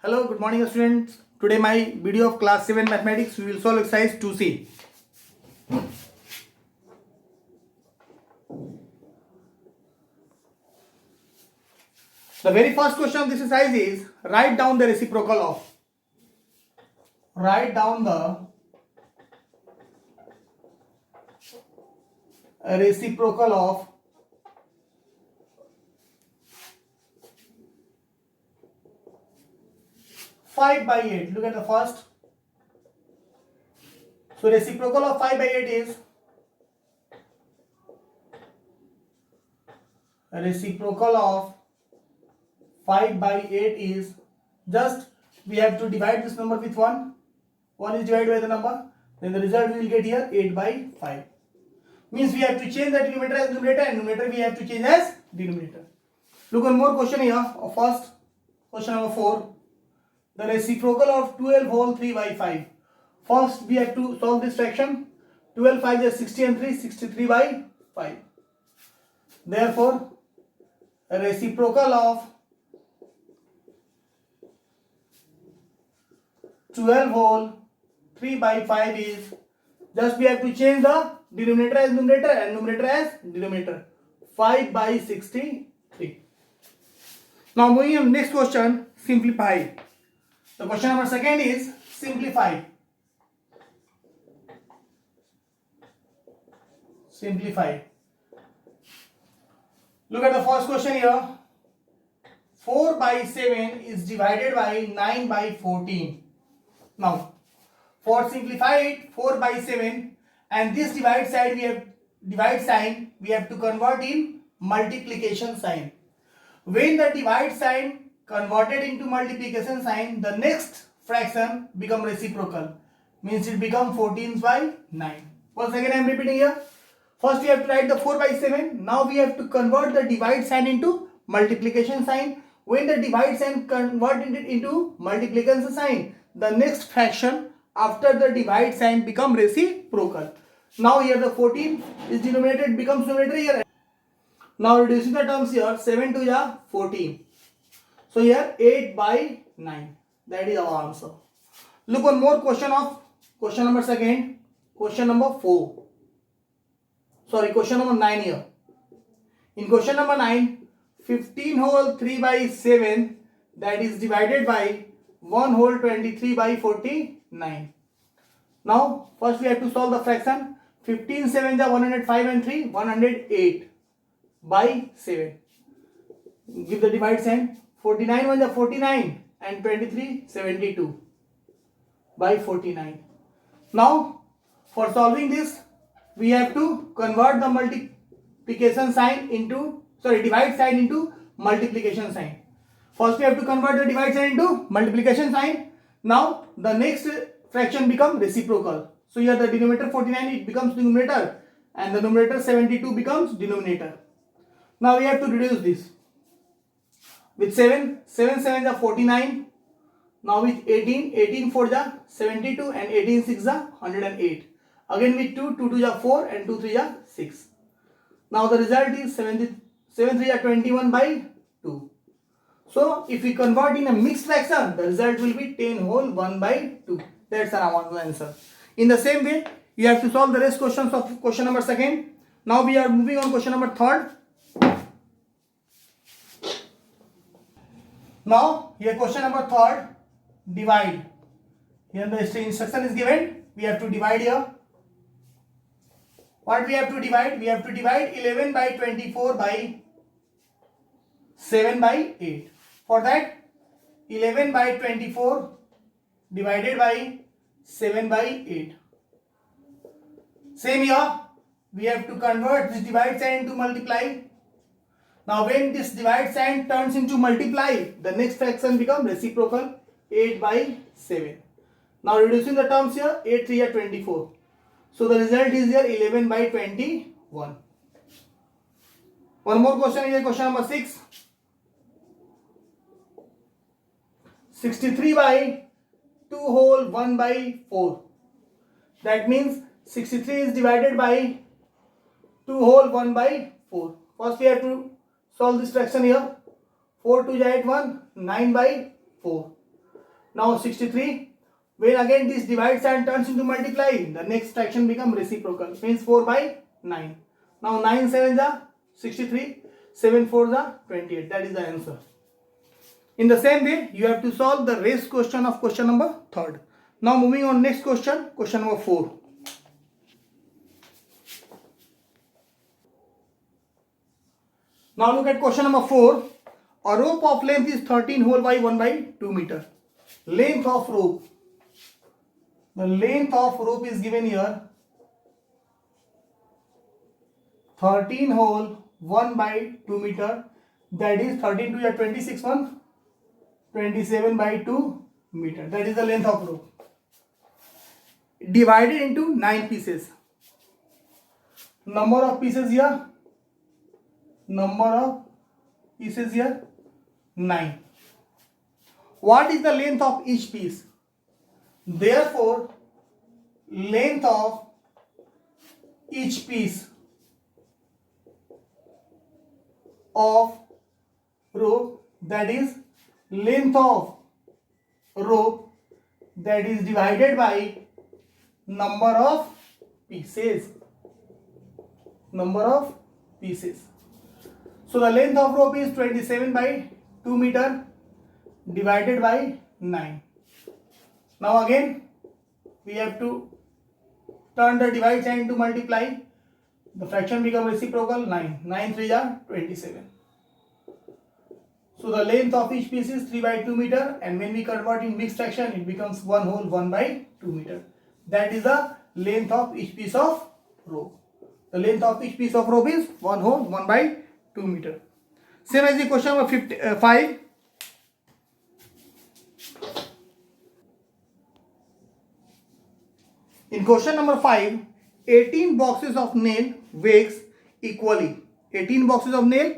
Hello, good morning students. Today my video of class 7 mathematics, we will solve exercise 2C. The very first question of this exercise is write down the reciprocal of 5 by 8. Look at the first. So reciprocal of 5 by 8 is reciprocal of 5 by 8 is just we have to divide this number with 1. 1 is divided by the number. Then the result we will get here 8 by 5. Means we have to change the denominator as numerator and numerator we have to change as denominator. Look one more question here. First question number 4. The reciprocal of 12 whole 3 by 5. First we have to solve this fraction. 12 5 is 60 and 3, 63 by 5. Therefore, a reciprocal of 12 whole 3 by 5 is just we have to change the denominator as numerator and numerator as denominator. 5 by 63. Now moving on next question, simplify. The question number second is simplify. Simplify. Look at the first question here. 4 by 7 is divided by 9 by 14. Now, for simplify it, 4 by 7 and this divide sign we have to convert in multiplication sign. When the divide sign converted into multiplication sign, the next fraction become reciprocal. Means it become 14 by 9. Once again I am repeating here. First we have to write the 4 by 7. Now we have to convert the divide sign into multiplication sign. When the divide sign converted into multiplication sign, the next fraction after the divide sign become reciprocal. Now here the 14 is denominated becomes numerator here. Now reducing the terms here, 7 to the 14. So here 8 by 9. That is our answer. Look one more question of question number second. Question number 4. Sorry, question number 9 here. In question number 9, 15 whole 3 by 7 that is divided by 1 whole 23 by 49. Now first we have to solve the fraction. 15 7 is 105 and 3 108 by 7. Give the divide sign. 49 1 is 49 and 23 72 by 49. Now for solving this we have to convert the multiplication sign into divide sign into multiplication sign. First we have to convert the divide sign into multiplication sign. Now the next fraction become reciprocal. So here the denominator 49 it becomes numerator and the numerator 72 becomes denominator. Now we have to reduce this. With 7 7 is 49. Now with 18 4 is 72 and 18 6 is 108. Again with 2 2 is 4 and 2 3 is 6. Now the result is 7 3 is 21 by 2. So if we convert in a mixed fraction, the result will be 10 whole 1 by 2. That's our answer. In the same way, you have to solve the rest questions of question number second. Now we are moving on question number third. Now here question number third, divide. Here the instruction is given. We have to divide here. What we have to divide? We have to divide 11 by 24 by 7 by 8. For that 11 by 24 divided by 7 by 8. Same here. We have to convert this divide sign into multiply. Now when this divide sign turns into multiply, the next fraction becomes reciprocal 8 by 7. Now reducing the terms here, 8 3 is 24. So the result is here 11 by 21. One more question is question number 6. 63 by 2 whole 1 by 4. That means 63 is divided by 2 whole 1 by 4. First we have to solve this fraction here. 4 2 is 8 1 9 by 4. Now 63. When again this divides and turns into multiply, the next fraction become reciprocal. Means 4 by 9. Now 9 7 are 63. 7 4 are 28. That is the answer. In the same way, you have to solve the rest question of question number 3rd. Now moving on next question, question number 4. Now look at question number 4. A rope of length is 13 whole by 1 by 2 meter. Length of rope. The length of rope is given here. 13 whole 1 by 2 meter. That is 13 to 26 1. 27 by 2 meter. That is the length of rope. Divided into 9 pieces. Number of pieces here. Number of pieces here 9. What is the length of each piece? Therefore, length of each piece of rope, that is length of rope, that is divided by number of pieces. Number of pieces. So the length of rope is 27 by 2 meter divided by 9. Now again we have to turn the divide sign to multiply. The fraction become reciprocal. 9. 9 3 are 27. So the length of each piece is 3 by 2 meter, and when we convert in mixed fraction, it becomes 1 whole 1 by 2 meter. That is the length of each piece of rope. The length of each piece of rope is 1 whole 1 by 2 meter. Same as the question number 5. In question number 5, 18 boxes of nail weighs equally. 18 boxes of nail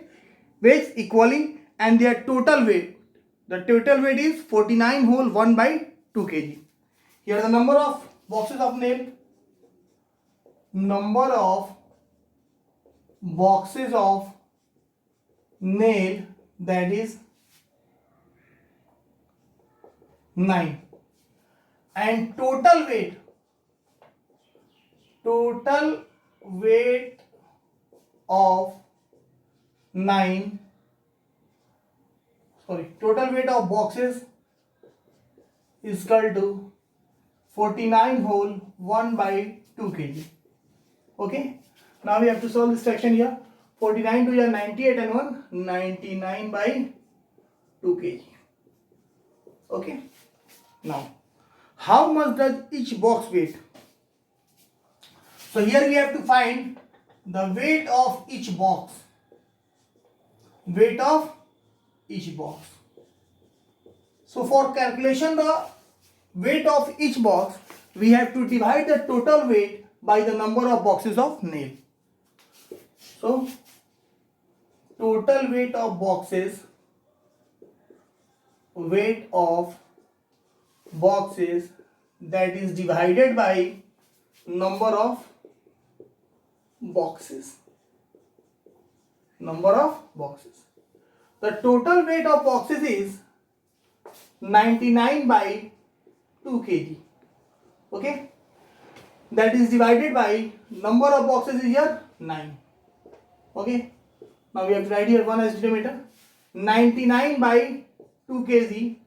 weighs equally, and their total weight. The total weight is 49 whole 1 by 2 kg. Here are the number of boxes of nail. Number of boxes of nail, that is 9, and total weight of 9, total weight of boxes is equal to 49 whole 1 by 2 kg. Okay, now we have to solve this fraction here. 49 to 98 and 1 99 by 2 kg. Okay, now how much does each box weight? So here we have to find the weight of each box. Weight of each box. So for calculation the weight of each box, we have to divide the total weight by the number of boxes of nail. So total weight of boxes, that is divided by number of boxes. Number of boxes. The total weight of boxes is 99 by 2 kg. Okay, that is divided by number of boxes is here 9. Okay, now we have to write here 1 as denominator. 99 by 2 kg.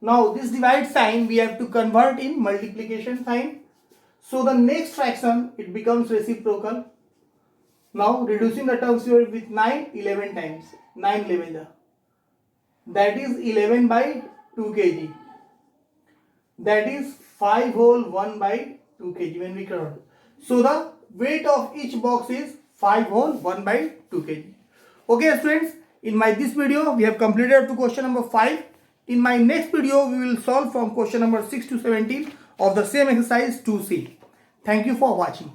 Now this divide sign we have to convert in multiplication sign. So the next fraction, it becomes reciprocal. Now reducing the terms here with 9 11 times. 9 11. That is 11 by 2 kg. That is 5 whole 1 by 2 kg when we convert. So the weight of each box is 5 whole 1 by 2 kg. Okay students, in this video we have completed up to question number 5. In my next video we will solve from question number 6 to 17 of the same exercise 2C. Thank you for watching.